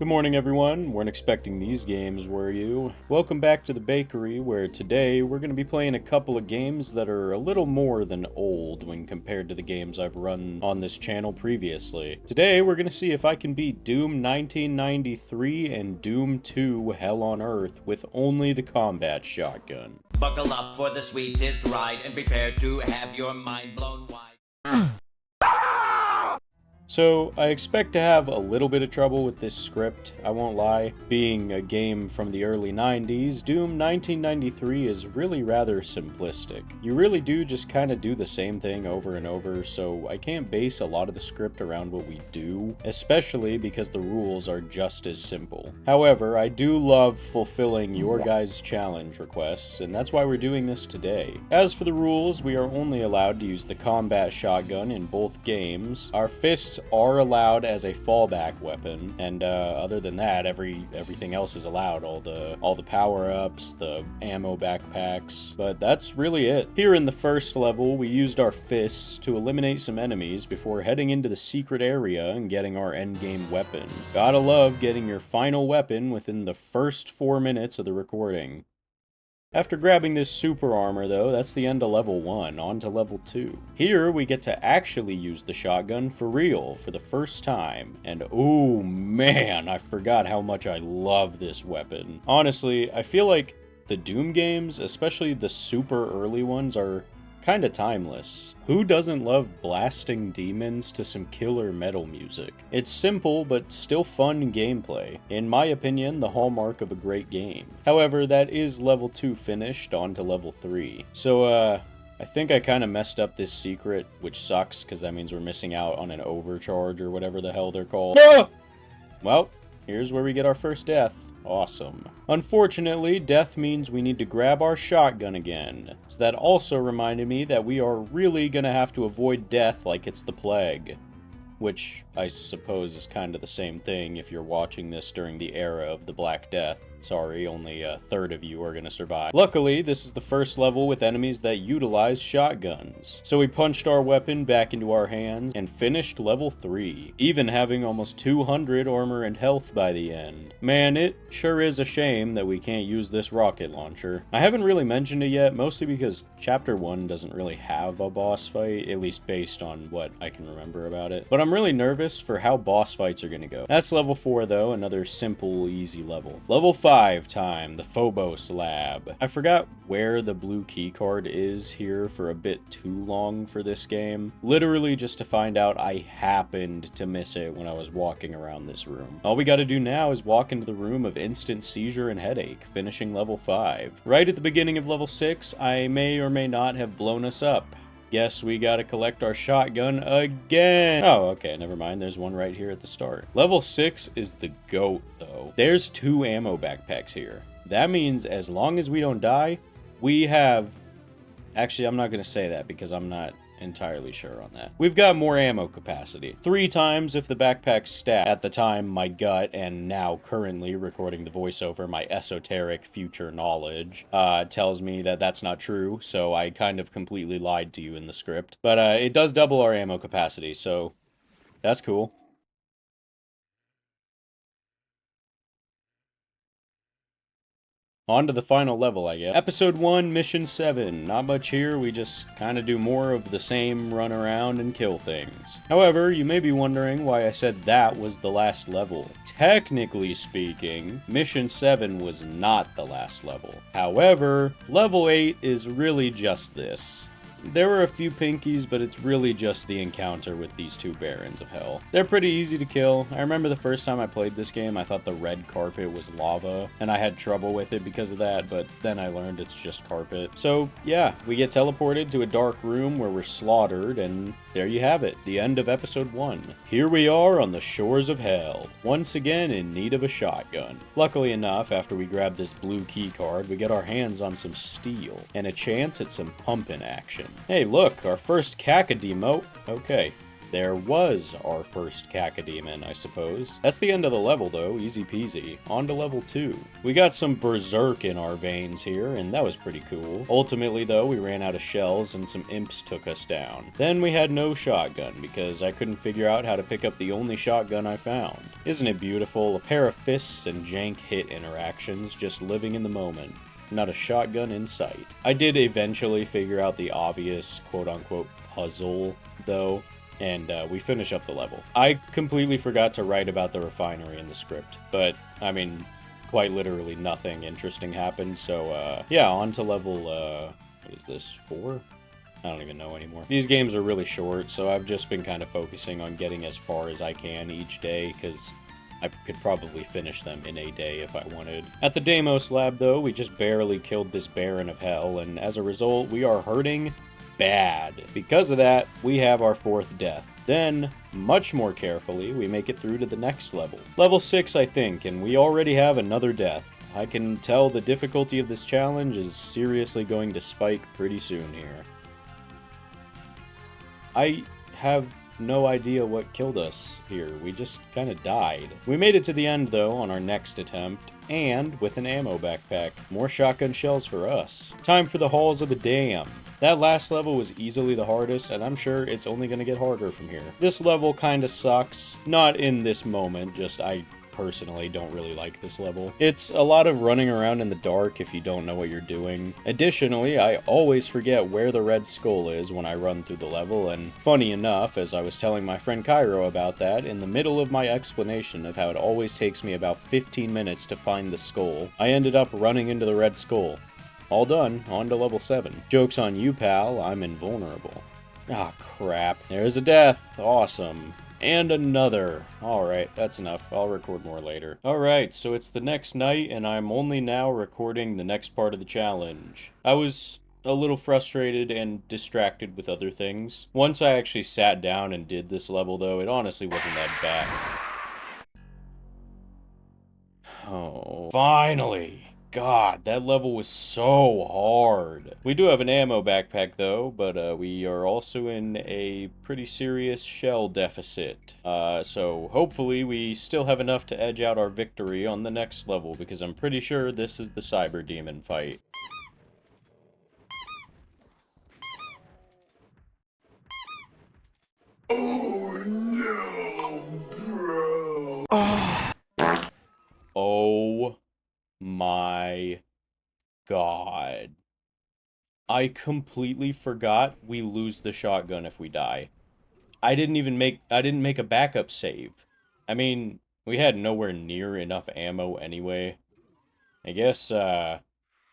Good morning, everyone. Weren't expecting these games, were you? Welcome back to the bakery, where today we're going to be playing a couple of games that are a little more than old when compared to the games I've run on this channel previously. Today we're going to see if I can beat Doom 1993 and Doom 2 Hell on Earth with only the combat shotgun. Buckle up for the sweetest ride and prepare to have your mind blown wide. So, I expect to have a little bit of trouble with this script, I won't lie. Being a game from the early 90s, Doom 1993 is really rather simplistic. You really do just kind of do the same thing over and over, so I can't base a lot of the script around what we do, especially because the rules are just as simple. However, I do love fulfilling your guys' challenge requests, and that's why we're doing this today. As for the rules, we are only allowed to use the combat shotgun in both games. Our fists are allowed as a fallback weapon, and other than that, everything else is allowed. All the power-ups, the ammo backpacks, but that's really it. Here in the first level, we used our fists to eliminate some enemies before heading into the secret area and getting our endgame weapon. Gotta love getting your final weapon within the first 4 minutes of the recording. After grabbing this super armor though, that's the end of level 1, on to level 2. Here we get to actually use the shotgun for real, for the first time. And oh man, I forgot how much I love this weapon. Honestly, I feel like the Doom games, especially the super early ones, are kinda timeless. Who doesn't love blasting demons to some killer metal music? It's simple, but still fun gameplay. In my opinion, the hallmark of a great game. However, that is level 2 finished, on to level 3. So, I think I kinda messed up this secret, which sucks, because that means we're missing out on an overcharge, or whatever the hell they're called. No! Well, here's where we get our first death. Awesome. Unfortunately, death means we need to grab our shotgun again. So that also reminded me that we are really gonna have to avoid death like it's the plague. Which, I suppose, is kind of the same thing if you're watching this during the era of the Black Death. Sorry, only a third of you are gonna survive. Luckily, this is the first level with enemies that utilize shotguns. So we punched our weapon back into our hands and finished level 3, even having almost 200 armor and health by the end. Man, it sure is a shame that we can't use this rocket launcher. I haven't really mentioned it yet, mostly because Chapter 1 doesn't really have a boss fight, at least based on what I can remember about it. But I'm really nervous for how boss fights are gonna go. That's level 4 though, another simple, easy level. Level 5 time, the Phobos lab. I forgot where the blue keycard is here for a bit too long for this game. Literally just to find out I happened to miss it when I was walking around this room. All we gotta do now is walk into the room of instant seizure and headache, finishing level 5. Right at the beginning of level 6, I may or may not have blown us up. Guess we gotta collect our shotgun again. Oh, okay, never mind. There's one right here at the start. Level 6 is the GOAT, though. There's 2 ammo backpacks here. That means as long as we don't die, we have... Actually, I'm not gonna say that because I'm not entirely sure on that. We've got more ammo capacity. 3 times if the backpack's stat. At the time, my gut, and now currently recording the voiceover, my esoteric future knowledge, tells me that that's not true, so I kind of completely lied to you in the script. But it does double our ammo capacity, so that's cool. On to the final level, I guess. Episode 1, Mission 7. Not much here, we just kind of do more of the same run around and kill things. However, you may be wondering why I said that was the last level. Technically speaking, Mission 7 was not the last level. However, level 8 is really just this. There were a few pinkies, but it's really just the encounter with these 2 Barons of Hell. They're pretty easy to kill. I remember the first time I played this game, I thought the red carpet was lava, and I had trouble with it because of that, but then I learned it's just carpet. So, yeah, we get teleported to a dark room where we're slaughtered, and there you have it, the end of episode 1. Here we are on the shores of hell, once again in need of a shotgun. Luckily enough, after we grab this blue key card, we get our hands on some steel, and a chance at some pumping action. Hey look, our first Kaka demote. Okay, There was our first cacodemon, I suppose. That's the end of the level, though. Easy peasy. On to level 2. We got some berserk in our veins here, and that was pretty cool. Ultimately, though, we ran out of shells and some imps took us down. Then we had no shotgun, because I couldn't figure out how to pick up the only shotgun I found. Isn't it beautiful? A pair of fists and jank hit interactions, just living in the moment. Not a shotgun in sight. I did eventually figure out the obvious quote-unquote puzzle, though, and we finish up the level. I completely forgot to write about the refinery in the script, but, I mean, quite literally nothing interesting happened, so, yeah, on to level, what is this, 4? I don't even know anymore. These games are really short, so I've just been kind of focusing on getting as far as I can each day, because I could probably finish them in a day if I wanted. At the Deimos lab, though, we just barely killed this Baron of Hell, and as a result, we are hurting bad. Because of that, we have our 4th death. Then, much more carefully, we make it through to the next level. Level 6, I think, and we already have another death. I can tell the difficulty of this challenge is seriously going to spike pretty soon here. I have no idea what killed us here. We just kind of died. We made it to the end, though, on our next attempt, and with an ammo backpack. More shotgun shells for us. Time for the Halls of the Damned. That last level was easily the hardest, and I'm sure it's only going to get harder from here. This level kind of sucks. Not in this moment, just I personally don't really like this level. It's a lot of running around in the dark if you don't know what you're doing. Additionally, I always forget where the red skull is when I run through the level, and funny enough, as I was telling my friend Cairo about that, in the middle of my explanation of how it always takes me about 15 minutes to find the skull, I ended up running into the red skull. All done, on to level 7. Joke's on you, pal, I'm invulnerable. Ah, crap. There's a death. Awesome. And another. Alright, that's enough. I'll record more later. Alright, so it's the next night, and I'm only now recording the next part of the challenge. I was a little frustrated and distracted with other things. Once I actually sat down and did this level, though, it honestly wasn't that bad. Oh, finally! God, that level was so hard. We do have an ammo backpack, though, but we are also in a pretty serious shell deficit. So hopefully we still have enough to edge out our victory on the next level, because I'm pretty sure this is the Cyber Demon fight. Oh no, bro. Oh my God. I completely forgot we lose the shotgun if we die. I didn't make a backup save. I mean, we had nowhere near enough ammo anyway. I guess, that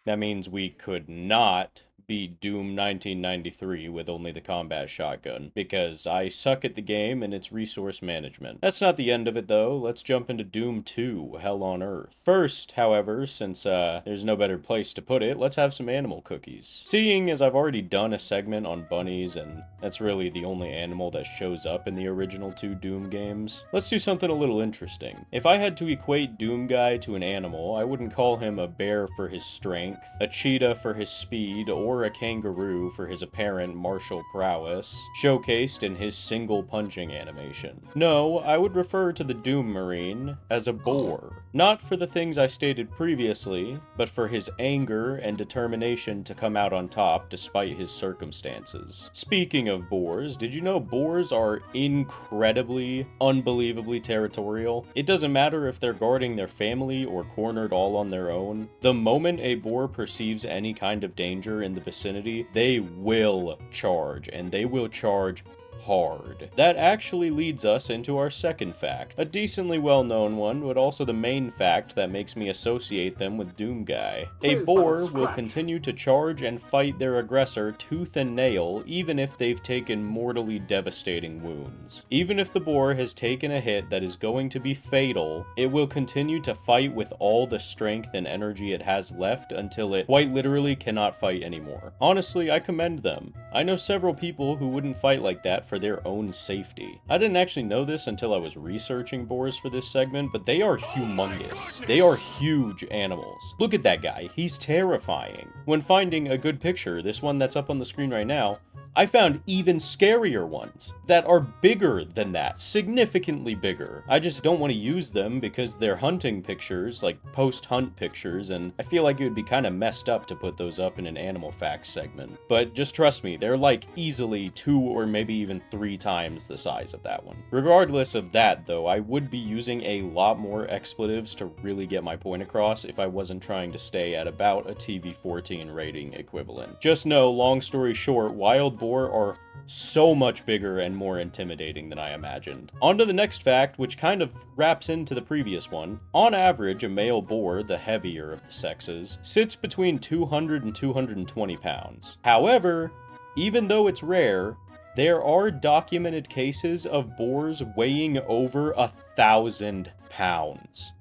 means we could not beat Doom 1993 with only the combat shotgun, because I suck at the game and its resource management. That's not the end of it, though. Let's jump into Doom 2, Hell on Earth. First, however, since there's no better place to put it, let's have some animal cookies. Seeing as I've already done a segment on bunnies, and that's really the only animal that shows up in the original 2 Doom games, let's do something a little interesting. If I had to equate Doom Guy to an animal, I wouldn't call him a bear for his strength, a cheetah for his speed, or a kangaroo for his apparent martial prowess, showcased in his single punching animation. No, I would refer to the Doom Marine as a boar. Not for the things I stated previously, but for his anger and determination to come out on top despite his circumstances. Speaking of boars, did you know boars are incredibly, unbelievably territorial? It doesn't matter if they're guarding their family or cornered all on their own. The moment a boar perceives any kind of danger in the vicinity, they will charge, and they will charge hard. That actually leads us into our second fact, a decently well-known one, but also the main fact that makes me associate them with Doom Guy. A boar will continue to charge and fight their aggressor tooth and nail, even if they've taken mortally devastating wounds. Even if the boar has taken a hit that is going to be fatal, it will continue to fight with all the strength and energy it has left until it quite literally cannot fight anymore. Honestly, I commend them. I know several people who wouldn't fight like that for for their own safety. I didn't actually know this until I was researching boars for this segment, but they are humongous. They are huge animals. Look at that guy, he's terrifying. When finding a good picture, this one that's up on the screen right now, I found even scarier ones that are bigger than that, significantly bigger. I just don't want to use them because they're hunting pictures, like post-hunt pictures, and I feel like it would be kind of messed up to put those up in an animal facts segment. But just trust me, they're like easily 2 or maybe even 3 times the size of that one. Regardless of that though, I would be using a lot more expletives to really get my point across if I wasn't trying to stay at about a TV-14 rating equivalent. Just know, long story short, wild boar are so much bigger and more intimidating than I imagined. On to the next fact, which kind of wraps into the previous one. On average, a male boar, the heavier of the sexes, sits between 200 and 220 pounds. However, even though it's rare, there are documented cases of boars weighing over 1,000 pounds.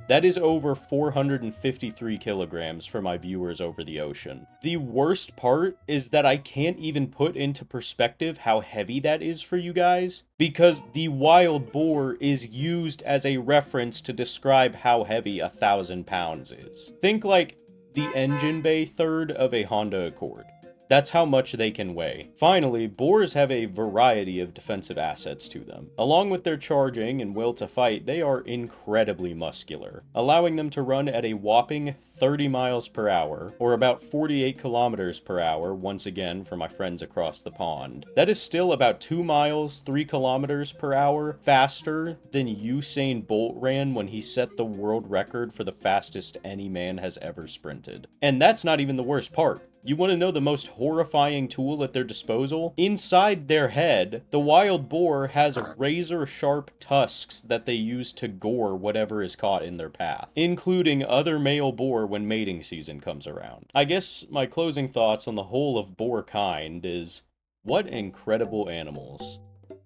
That is over 453 kilograms for my viewers over the ocean. The worst part is that I can't even put into perspective how heavy that is for you guys, because the wild boar is used as a reference to describe how heavy 1,000 pounds is. Think like the engine bay third of a Honda Accord. That's how much they can weigh. Finally, boars have a variety of defensive assets to them. Along with their charging and will to fight, they are incredibly muscular, allowing them to run at a whopping 30 miles per hour, or about 48 kilometers per hour, once again for my friends across the pond. That is still about 2 miles, 3 kilometers per hour faster than Usain Bolt ran when he set the world record for the fastest any man has ever sprinted. And that's not even the worst part. You want to know the most horrifying tool at their disposal? Inside their head, the wild boar has razor-sharp tusks that they use to gore whatever is caught in their path, including other male boar when mating season comes around. I guess my closing thoughts on the whole of boar kind is, what incredible animals.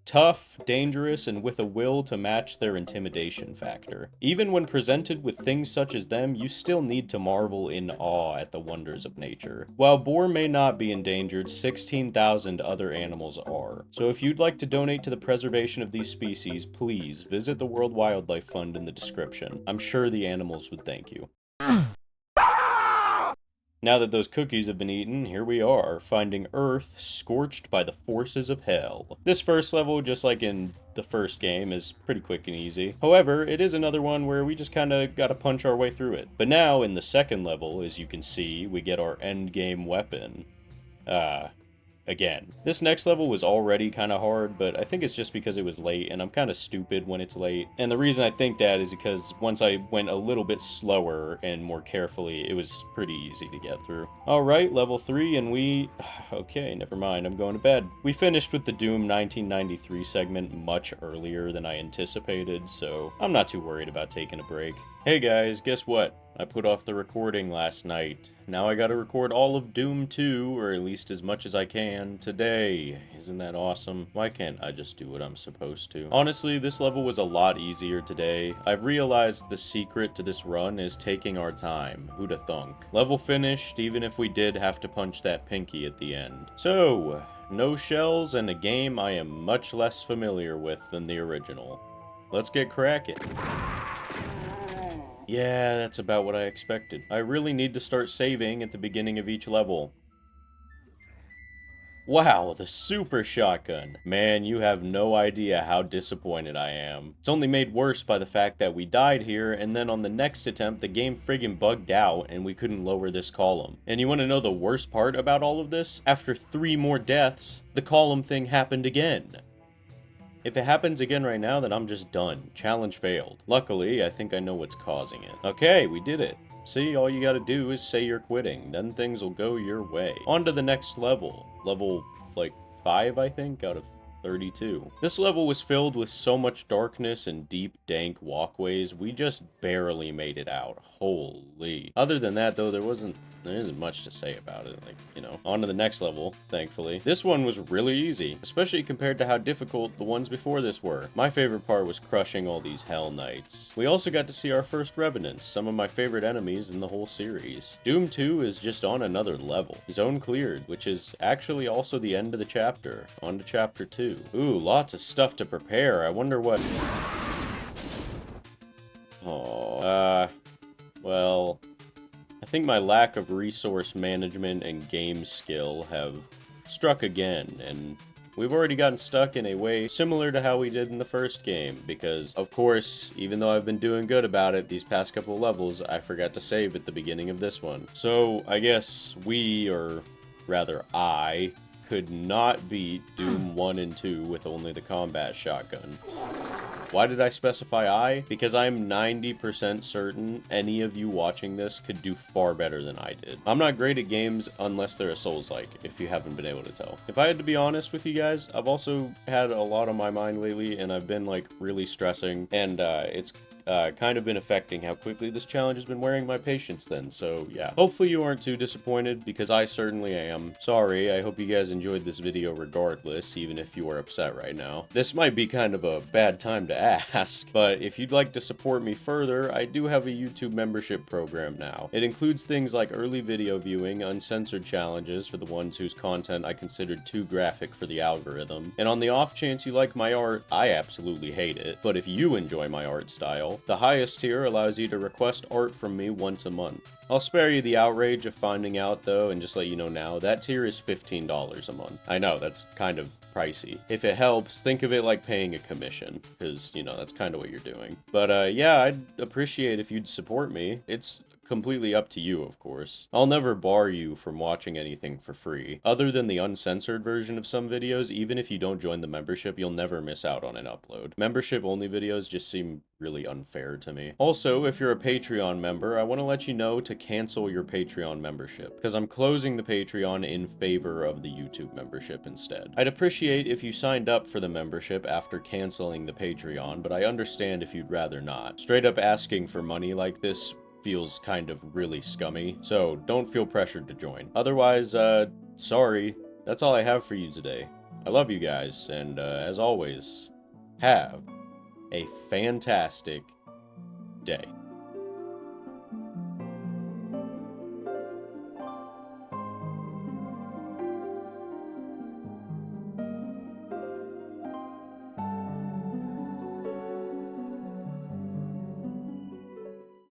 Tough, dangerous, and with a will to match their intimidation factor. Even when presented with things such as them, you still need to marvel in awe at the wonders of nature. While boar may not be endangered, 16,000 other animals are. So if you'd like to donate to the preservation of these species, please visit the World Wildlife Fund in the description. I'm sure the animals would thank you. Now that those cookies have been eaten, here we are, finding Earth scorched by the forces of hell. This first level, just like in the first game, is pretty quick and easy. However, it is another one where we just kinda gotta punch our way through it. But now, in the second level, as you can see, we get our endgame weapon. Again. This next level was already kind of hard, but I think it's just because it was late, and I'm kind of stupid when it's late. And the reason I think that is because once I went a little bit slower and more carefully, it was pretty easy to get through. Alright, level 3, and we... Okay, never mind, I'm going to bed. We finished with the Doom 1993 segment much earlier than I anticipated, so I'm not too worried about taking a break. Hey guys, guess what? I put off the recording last night. Now I gotta record all of Doom 2, or at least as much as I can, today. Isn't that awesome? Why can't I just do what I'm supposed to? Honestly, this level was a lot easier today. I've realized the secret to this run is taking our time. Who'da thunk? Level finished, even if we did have to punch that pinky at the end. So, no shells and a game I am much less familiar with than the original. Let's get cracking. Yeah, that's about what I expected. I really need to start saving at the beginning of each level. Wow, the super shotgun. Man, you have no idea how disappointed I am. It's only made worse by the fact that we died here, and then on the next attempt, the game friggin' bugged out, and we couldn't lower this column. And you want to know the worst part about all of this? After 3 more deaths, the column thing happened again. If it happens again right now, then I'm just done. Challenge failed. Luckily, I think I know what's causing it. Okay, we did it. See, all you gotta do is say you're quitting. Then things will go your way. On to the next level. Level, like, 5, I think, out of 32. This level was filled with so much darkness and deep, dank walkways, we just barely made it out. Holy. Other than that, though, there isn't much to say about it. Like, you know, on to the next level, thankfully. This one was really easy, especially compared to how difficult the ones before this were. My favorite part was crushing all these Hell Knights. We also got to see our first Revenants, some of my favorite enemies in the whole series. Doom 2 is just on another level. Zone cleared, which is actually also the end of the chapter. On to chapter 2. to. Ooh, lots of stuff to prepare. I wonder what... Oh, well... I think my lack of resource management and game skill have struck again, and we've already gotten stuck in a way similar to how we did in the first game, because, of course, even though I've been doing good about it these past couple of levels, I forgot to save at the beginning of this one. So, I guess we, or rather I, could not beat Doom 1 and 2 with only the combat shotgun. Why did I specify I? Because I'm 90% certain any of you watching this could do far better than I did. I'm not great at games unless they're a Souls-like, if you haven't been able to tell. If I had to be honest with you guys, I've also had a lot on my mind lately, and I've been, like, really stressing, and it's kind of been affecting how quickly this challenge has been wearing my patience then, so yeah. Hopefully you aren't too disappointed, because I certainly am. Sorry, I hope you guys enjoyed this video regardless, even if you are upset right now. This might be kind of a bad time to ask, but if you'd like to support me further, I do have a YouTube membership program now. It includes things like early video viewing, uncensored challenges for the ones whose content I considered too graphic for the algorithm, and on the off chance you like my art, I absolutely hate it, but if you enjoy my art style, the highest tier allows you to request art from me once a month. I'll spare you the outrage of finding out though, and just let you know now, that tier is $15 a month. I know, that's kind of pricey. If it helps, think of it like paying a commission, because, you know, that's kind of what you're doing. But yeah, I'd appreciate if you'd support me. It's completely up to you, of course. I'll never bar you from watching anything for free. Other than the uncensored version of some videos, even if you don't join the membership, you'll never miss out on an upload. Membership-only videos just seem really unfair to me. Also, if you're a Patreon member, I want to let you know to cancel your Patreon membership, because I'm closing the Patreon in favor of the YouTube membership instead. I'd appreciate if you signed up for the membership after canceling the Patreon, but I understand if you'd rather not. Straight up asking for money like this feels kind of really scummy, so don't feel pressured to join. Otherwise, sorry, that's all I have for you today. I love you guys, and as always, have a fantastic day.